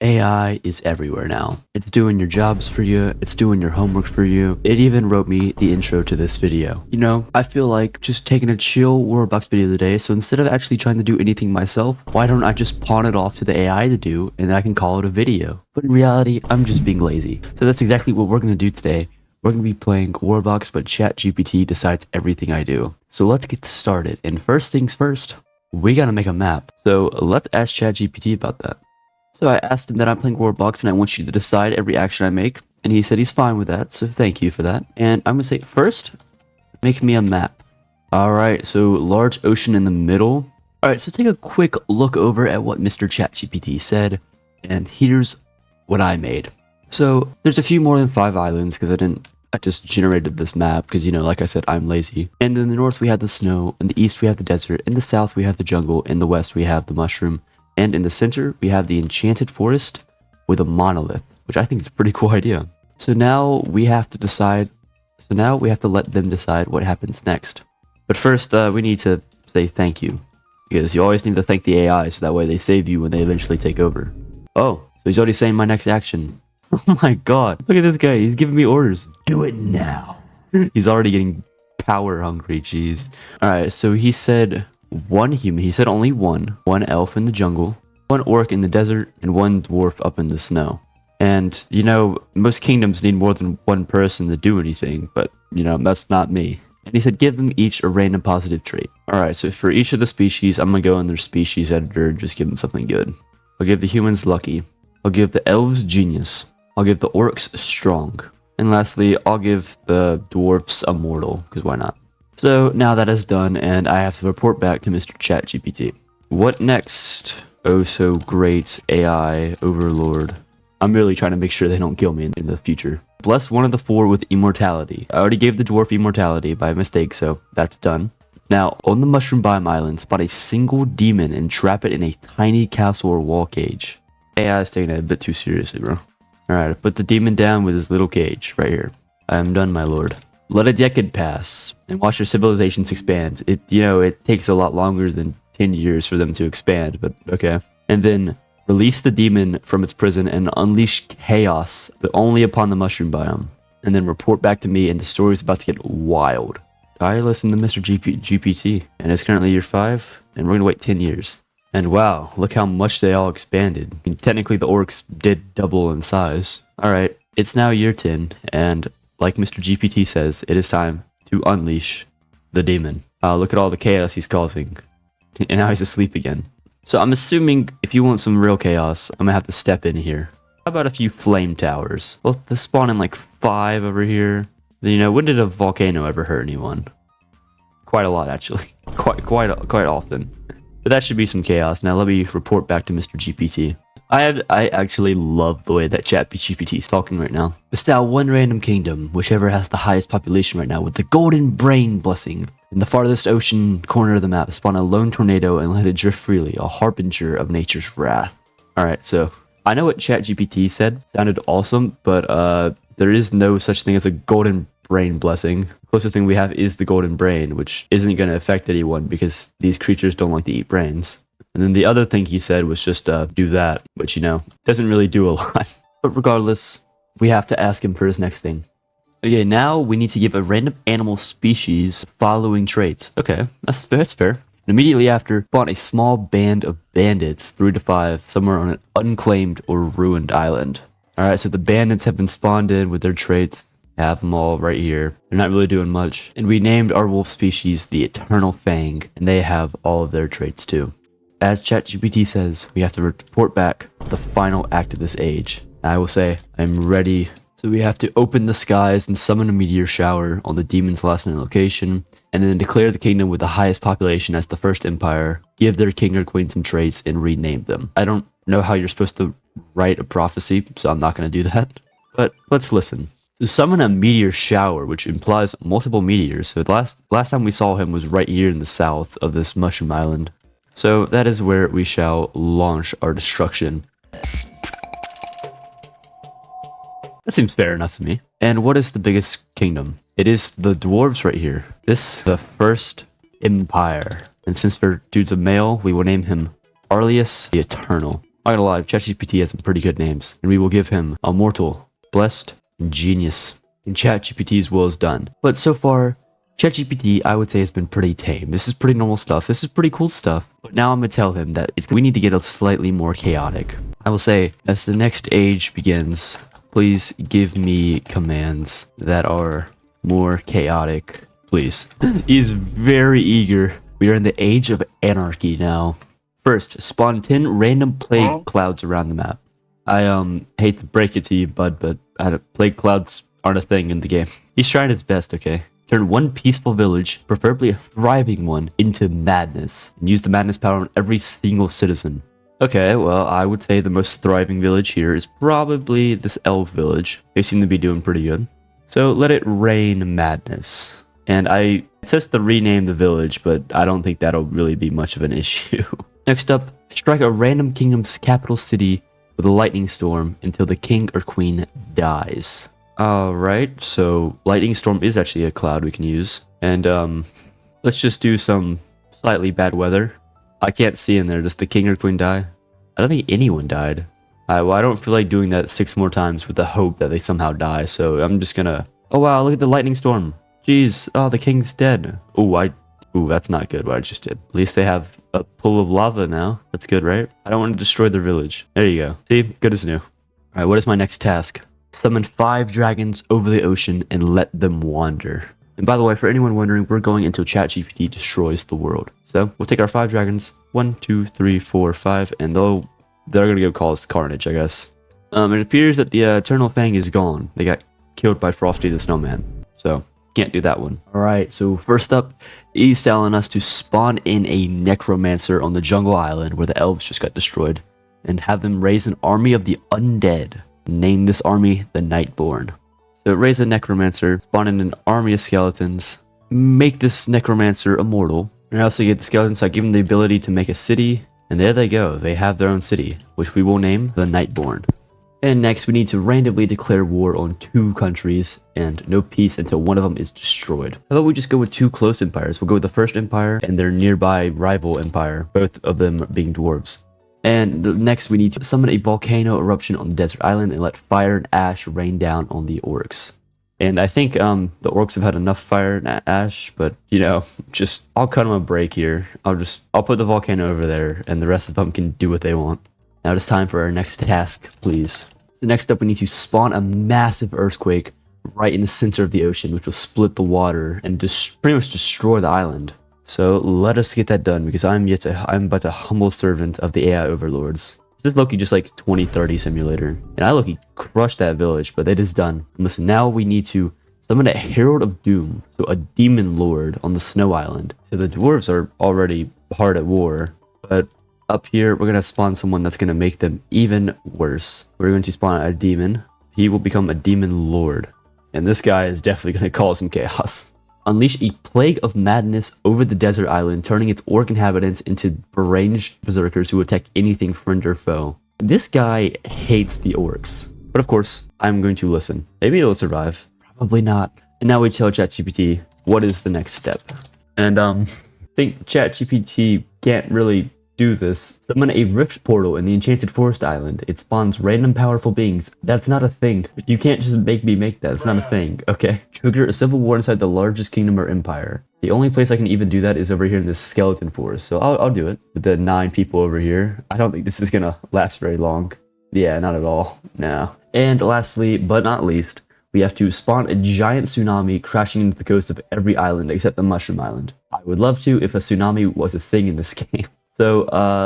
AI is everywhere now. It's doing your jobs for you, it's doing your homework for you. It even wrote me the intro to this video. You know, I feel like just taking a chill WORLDBOX video today, so instead of actually trying to do anything myself, why don't I just pawn it off to the AI to do, and then I can call it a video? But in reality, I'm just being lazy. So that's exactly what we're gonna do today. We're gonna be playing WORLDBOX, but ChatGPT decides everything I do. So let's get started, and first things first, we gotta make a map. So let's ask ChatGPT about that. So I asked him that I'm playing WORLDBOX and I want you to decide every action I make. And he said he's fine with that, so thank you for that. And I'm going to say, first, make me a map. Alright, so large ocean in the middle. Alright, so take a quick look over at what Mr. ChatGPT said. And here's what I made. So there's a few more than 5 islands because I just generated this map because, you know, like I said, I'm lazy. And in the north we have the snow, in the east we have the desert, in the south we have the jungle, in the west we have the mushroom. And in the center, we have the enchanted forest with a monolith, which I think is a pretty cool idea. So now we have to decide, let them decide what happens next. But first, we need to say thank you. Because you always need to thank the AI so that way they save you when they eventually take over. Oh, so he's already saying my next action. Oh my god, look at this guy, he's giving me orders. Do it now. He's already getting power hungry, jeez. Alright, so he said... one human, he said only one elf in the jungle, one orc in the desert, and one dwarf up in the snow. And, you know, most kingdoms need more than one person to do anything, but, you know, that's not me. And he said give them each a random positive trait. Alright, so for each of the species, I'm gonna go in their species editor and just give them something good. I'll give the humans lucky. I'll give the elves genius. I'll give the orcs strong. And lastly, I'll give the dwarfs immortal, because why not? So now that is done, and I have to report back to Mr. ChatGPT. What next? Oh, so great AI overlord. I'm really trying to make sure they don't kill me in the future. Bless one of the 4 with immortality. I already gave the dwarf immortality by mistake, so that's done. Now, on the mushroom biome island, spot a single demon and trap it in a tiny castle or wall cage. AI is taking it a bit too seriously, bro. Alright, put the demon down with his little cage right here. I am done, my lord. Let a decade pass and watch your civilizations expand. It takes a lot longer than 10 years for them to expand, but okay. And then release the demon from its prison and unleash chaos, but only upon the mushroom biome. And then report back to me, and the story is about to get wild. I listen to Mr. GPT, and it's currently year 5, and we're gonna wait 10 years. And wow, look how much they all expanded. I mean, technically the orcs did double in size. Alright, it's now year 10, and like Mr. GPT says, it is time to unleash the demon. Look at all the chaos he's causing. And now he's asleep again. So I'm assuming if you want some real chaos, I'm gonna have to step in here. How about a few flame towers? Well, they spawn in like 5 over here. Then, you know, when did a volcano ever hurt anyone? Quite a lot, actually. Quite often. But that should be some chaos. Now let me report back to Mr. GPT. I actually love the way that ChatGPT is talking right now. Bestow one random kingdom, whichever has the highest population right now, with the golden brain blessing. In the farthest ocean corner of the map, spawn a lone tornado and let it drift freely, a harbinger of nature's wrath. Alright, so I know what ChatGPT said. Sounded awesome, but there is no such thing as a golden brain blessing. The closest thing we have is the golden brain, which isn't going to affect anyone because these creatures don't like to eat brains. And then the other thing he said was just do that, which, you know, doesn't really do a lot. But regardless, we have to ask him for his next thing. Okay, now we need to give a random animal species following traits. Okay, that's fair. And immediately after, spawn a small band of bandits, 3 to 5, somewhere on an unclaimed or ruined island. Alright, so the bandits have been spawned in with their traits. I have them all right here. They're not really doing much. And we named our wolf species the Eternal Fang, and they have all of their traits too. As ChatGPT says, we have to report back the final act of this age. I will say, I'm ready. So we have to open the skies and summon a meteor shower on the demon's last known location, and then declare the kingdom with the highest population as the first empire, give their king or queen some traits, and rename them. I don't know how you're supposed to write a prophecy, so I'm not going to do that. But let's listen. To summon a meteor shower, which implies multiple meteors. So the last time we saw him was right here in the south of this mushroom island. So that is where we shall launch our destruction. That seems fair enough to me. And what is the biggest kingdom? It is the dwarves right here. This is the first empire. And since their dude's a male, we will name him Arlius the Eternal. Not gonna lie, ChatGPT has some pretty good names, and we will give him Immortal, Blessed, and Genius. And ChatGPT's will is done. But so far, ChatGPT, I would say, has been pretty tame. This is pretty normal stuff. This is pretty cool stuff. But now I'm gonna tell him that we need to get a slightly more chaotic. I will say, as the next age begins, please give me commands that are more chaotic. Please. He is very eager. We are in the age of anarchy now. First, spawn 10 random plague clouds around the map. I hate to break it to you, bud, but plague clouds aren't a thing in the game. He's trying his best, okay? Turn one peaceful village, preferably a thriving one, into madness. And use the madness power on every single citizen. Okay, well, I would say the most thriving village here is probably this elf village. They seem to be doing pretty good. So let it rain madness. And it says to rename the village, but I don't think that'll really be much of an issue. Next up, strike a random kingdom's capital city with a lightning storm until the king or queen dies. Alright, so lightning storm is actually a cloud we can use. And let's just do some slightly bad weather. I can't see in there. Does the king or queen die? I don't think anyone died. Well, I don't feel like doing that 6 more times with the hope that they somehow die. So I'm just gonna... Oh wow, look at the lightning storm. Jeez, oh, the king's dead. Ooh, that's not good what I just did. At least they have a pool of lava now. That's good, right? I don't want to destroy their village. There you go. See? Good as new. Alright, what is my next task? Summon 5 dragons over the ocean and let them wander. And by the way, for anyone wondering, we're going until ChatGPT destroys the world. So, we'll take our 5 dragons. 1, 2, 3, 4, 5. And they're gonna go cause carnage, I guess. It appears that the Eternal Fang is gone. They got killed by Frosty the Snowman. So... can't do that one. Alright, so first up, he's telling us to spawn in a necromancer on the jungle island where the elves just got destroyed, and have them raise an army of the undead. Name this army the Nightborn. So raise a necromancer, spawn in an army of skeletons, make this necromancer immortal, and also get the skeletons, so I give them the ability to make a city, and there they go, they have their own city, which we will name the Nightborn. And next, we need to randomly declare war on 2 countries and no peace until one of them is destroyed. How about we just go with 2 close empires? We'll go with the first empire and their nearby rival empire, both of them being dwarves. And next, we need to summon a volcano eruption on the desert island and let fire and ash rain down on the orcs. And I think the orcs have had enough fire and ash, but you know, I'll cut them a break here. I'll put the volcano over there and the rest of them can do what they want. Now it's time for our next task, please. So next up, we need to spawn a massive earthquake right in the center of the ocean, which will split the water and pretty much destroy the island. So let us get that done, because I'm but a humble servant of the AI overlords. This is Loki just like 2030 simulator, and I Loki crushed that village, but it is done. And listen, now we need to summon a Herald of Doom, so a demon lord on the snow island. So the dwarves are already hard at war, but up here, we're going to spawn someone that's going to make them even worse. We're going to spawn a demon. He will become a demon lord. And this guy is definitely going to cause some chaos. Unleash a plague of madness over the desert island, turning its orc inhabitants into deranged berserkers who attack anything friend or foe. This guy hates the orcs. But of course, I'm going to listen. Maybe it'll survive. Probably not. And now we tell ChatGPT, what is the next step? And I think ChatGPT can't really do this. Summon a rift portal in the enchanted forest island. It spawns random powerful beings. That's not a thing. You can't just make me make that. It's not a thing, okay? Trigger a civil war inside the largest kingdom or empire. The only place I can even do that is over here in this skeleton forest. So I'll do it with the 9 people over here. I don't think this is gonna last very long. Yeah, not at all. No. And lastly, but not least, we have to spawn a giant tsunami crashing into the coast of every island except the Mushroom Island. I would love to if a tsunami was a thing in this game. So,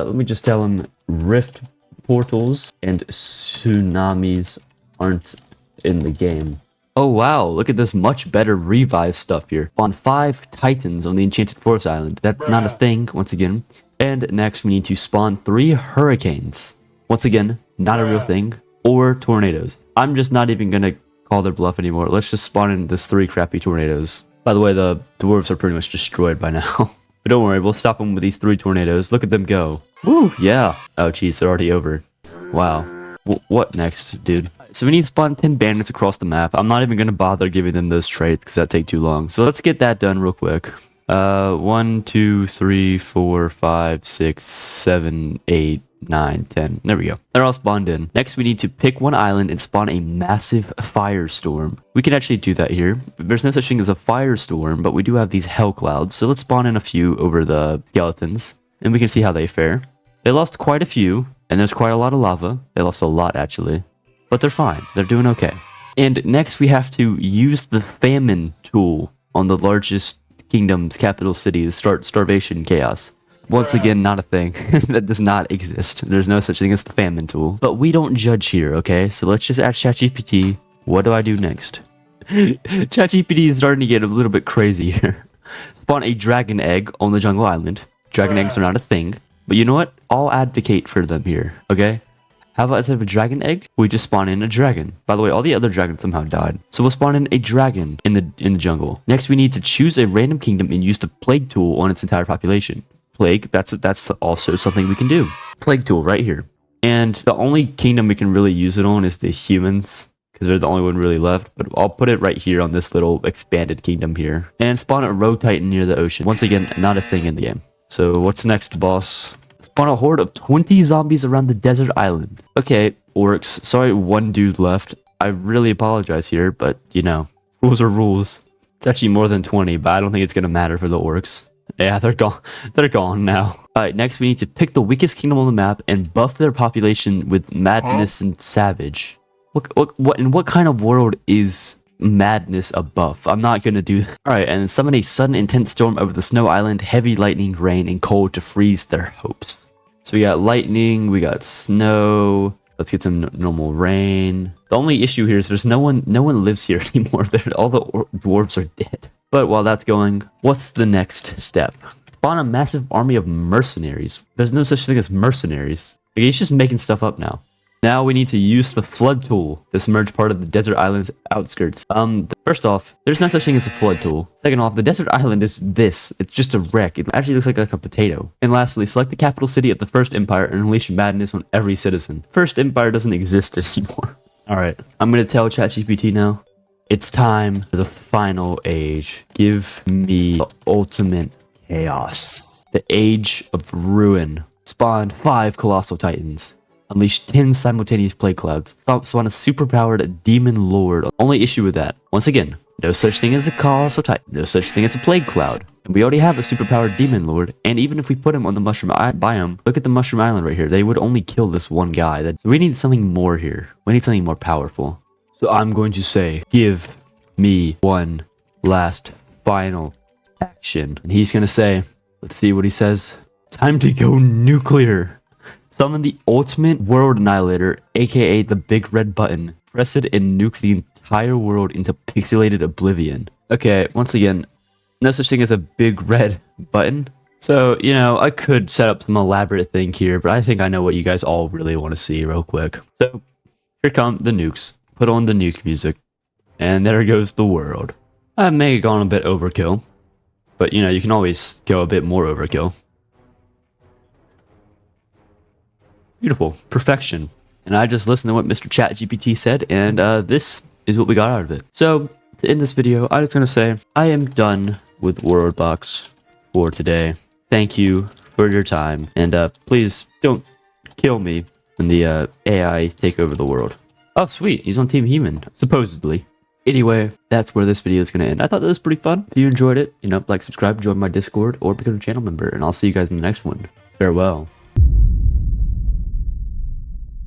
let me just tell him rift portals and tsunamis aren't in the game. Oh wow, look at this much better revive stuff here. Spawn 5 titans on the enchanted forest island. That's not a thing, once again. And next, we need to spawn 3 hurricanes. Once again, not a real thing. Or tornadoes. I'm just not even gonna call their bluff anymore. Let's just spawn in this 3 crappy tornadoes. By the way, the dwarves are pretty much destroyed by now. But don't worry, we'll stop them with these 3 tornadoes. Look at them go. Woo, yeah. Oh, jeez, they're already over. Wow. What next, dude? So we need to spawn 10 bandits across the map. I'm not even going to bother giving them those traits because that'd take too long. So let's get that done real quick. 1, 2, 3, 4, 5, 6, 7, 8, 9, 10. There we go. They're all spawned in. Next, we need to pick one island and spawn a massive firestorm. We can actually do that here. There's no such thing as a firestorm, but we do have these hell clouds. So let's spawn in a few over the skeletons, and we can see how they fare. They lost quite a few, and there's quite a lot of lava. They lost a lot, actually. But they're fine. They're doing okay. And next, we have to use the famine tool on the largest kingdom's capital city to start starvation chaos. Once again, not a thing. That does not exist. There's no such thing as the famine tool. But we don't judge here, okay? So let's just ask ChatGPT, what do I do next? ChatGPT is starting to get a little bit crazy here. Spawn a dragon egg on the jungle island. Dragon eggs are not a thing. But you know what? I'll advocate for them here, okay? How about instead of a dragon egg, we just spawn in a dragon. By the way, all the other dragons somehow died. So we'll spawn in a dragon in the jungle. Next, we need to choose a random kingdom and use the plague tool on its entire population. Plague, that's also something we can do. Plague tool right here. And the only kingdom we can really use it on is the humans, because they're the only one really left. But I'll put it right here on this little expanded kingdom here. And spawn a rogue titan near the ocean. Once again, not a thing in the game. So what's next, boss? Spawn a horde of 20 zombies around the desert island. Okay, orcs. Sorry, one dude left. I really apologize here, but you know, rules are rules. It's actually more than 20, but I don't think it's gonna matter for the orcs. Yeah, they're gone. They're gone now. Alright, next we need to pick the weakest kingdom on the map and buff their population with madness and savage. What kind of world is madness a buff? I'm not gonna do that. Alright, and summon a sudden intense storm over the snow island, heavy lightning, rain, and cold to freeze their hopes. So we got lightning, we got snow. Let's get some normal rain. The only issue here is there's no one lives here anymore. All the dwarves are dead. But while that's going, what's the next step? Spawn a massive army of mercenaries. There's no such thing as mercenaries. Like, he's just making stuff up now. Now we need to use the flood tool to submerge part of the desert island's outskirts. First off, there's no such thing as a flood tool. Second off, the desert island is this. It's just a wreck. It actually looks like a potato. And lastly, select the capital city of the First Empire and unleash madness on every citizen. First Empire doesn't exist anymore. Alright, I'm gonna tell ChatGPT now. It's time for the final age. Give me the ultimate chaos. The age of ruin. Spawn 5 colossal titans. Unleash 10 simultaneous plague clouds. Spawn a superpowered demon lord. Only issue with that, once again, no such thing as a colossal titan. No such thing as a plague cloud. And we already have a superpowered demon lord. And even if we put him on the mushroom biome, look at the mushroom island right here. They would only kill this one guy. So we need something more here. We need something more powerful. So I'm going to say, give me one last final action. And he's going to say, let's see what he says. Time to go nuclear. Summon the ultimate world annihilator, aka the big red button. Press it and nuke the entire world into pixelated oblivion. Okay, once again, no such thing as a big red button. So, you know, I could set up some elaborate thing here, but I think I know what you guys all really want to see real quick. So, here come the nukes. Put on the nuke music. And there goes the world. I may have gone a bit overkill. But, you know, you can always go a bit more overkill. Beautiful. Perfection. And I just listened to what Mr. ChatGPT said, and this is what we got out of it. So, to end this video, I'm just going to say, I am done with WorldBox for today. Thank you for your time, and please don't kill me when the AI take over the world. Oh, sweet. He's on Team Human, supposedly. Anyway, that's where this video is going to end. I thought that was pretty fun. If you enjoyed it, you know, like, subscribe, join my Discord, or become a channel member, and I'll see you guys in the next one. Farewell.